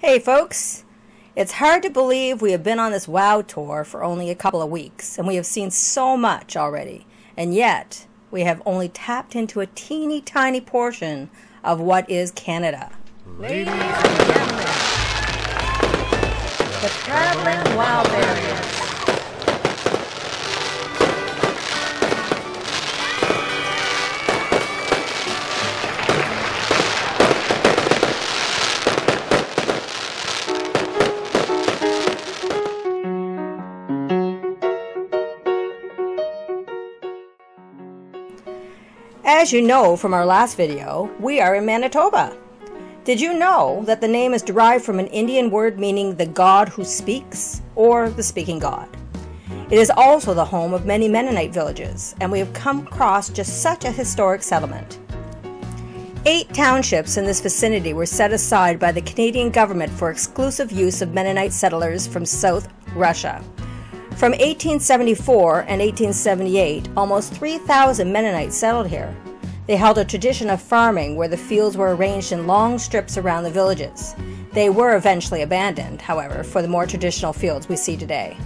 Hey folks, it's hard to believe we have been on this WOW tour for only a couple of weeks and we have seen so much already, and yet we have only tapped into a teeny tiny portion of what is Canada. Ladies and gentlemen, the traveling WOW barriers. As you know from our last video, we are in Manitoba. Did you know that the name is derived from an Indian word meaning the God who speaks, or the speaking God? It is also the home of many Mennonite villages, and we have come across just such a historic settlement. 8 townships in this vicinity were set aside by the Canadian government for exclusive use of Mennonite settlers from South Russia. From 1874 and 1878, almost 3,000 Mennonites settled here. They held a tradition of farming where the fields were arranged in long strips around the villages. They were eventually abandoned, however, for the more traditional fields we see today.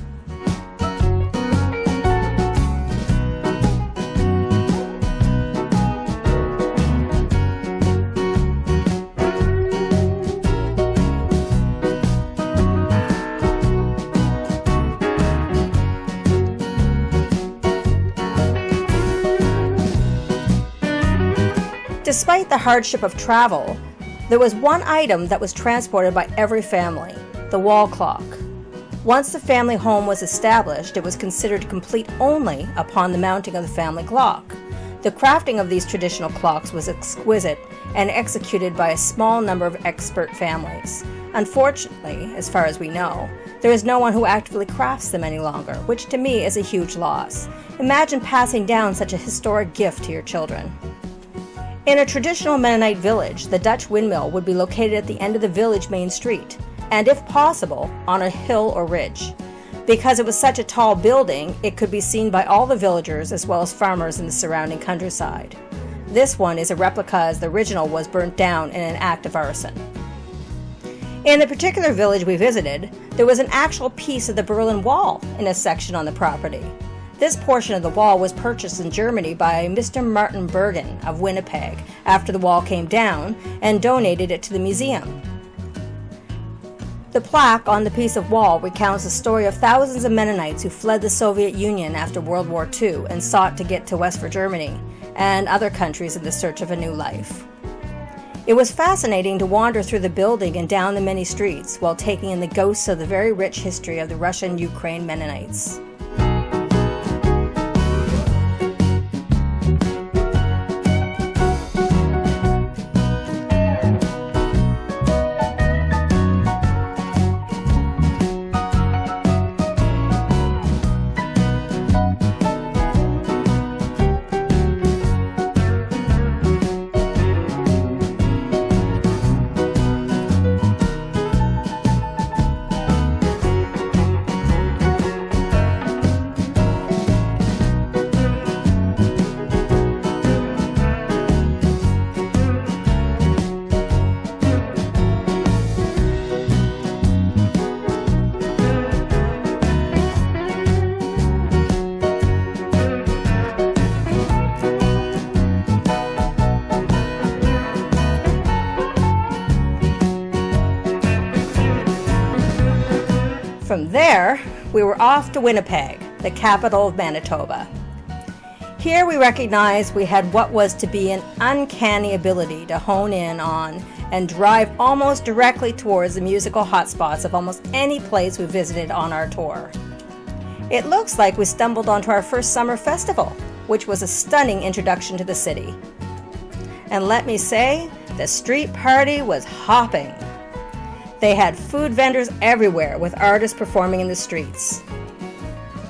Despite the hardship of travel, there was one item that was transported by every family: the wall clock. Once the family home was established, it was considered complete only upon the mounting of the family clock. The crafting of these traditional clocks was exquisite and executed by a small number of expert families. Unfortunately, as far as we know, there is no one who actively crafts them any longer, which to me is a huge loss. Imagine passing down such a historic gift to your children. In a traditional Mennonite village, the Dutch windmill would be located at the end of the village main street, and if possible, on a hill or ridge. Because it was such a tall building, it could be seen by all the villagers as well as farmers in the surrounding countryside. This one is a replica as the original was burnt down in an act of arson. In the particular village we visited, there was an actual piece of the Berlin Wall in a section on the property. This portion of the wall was purchased in Germany by Mr. Martin Bergen of Winnipeg after the wall came down and donated it to the museum. The plaque on the piece of wall recounts the story of thousands of Mennonites who fled the Soviet Union after World War II and sought to get to West Germany and other countries in the search of a new life. It was fascinating to wander through the building and down the many streets while taking in the ghosts of the very rich history of the Russian-Ukraine Mennonites. From there, we were off to Winnipeg, the capital of Manitoba. Here we recognized we had what was to be an uncanny ability to hone in on and drive almost directly towards the musical hotspots of almost any place we visited on our tour. It looks like we stumbled onto our first summer festival, which was a stunning introduction to the city. And let me say, the street party was hopping. They had food vendors everywhere with artists performing in the streets.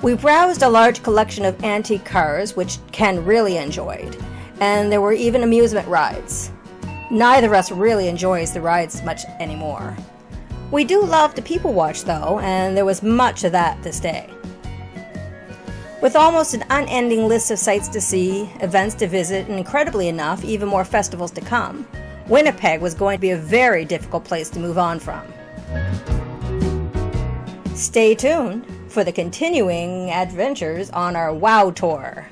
We browsed a large collection of antique cars, which Ken really enjoyed, and there were even amusement rides. Neither of us really enjoys the rides much anymore. We do love to people watch though, and there was much of that this day. With almost an unending list of sights to see, events to visit, and incredibly enough, even more festivals to come, Winnipeg was going to be a very difficult place to move on from. Stay tuned for the continuing adventures on our WOW tour.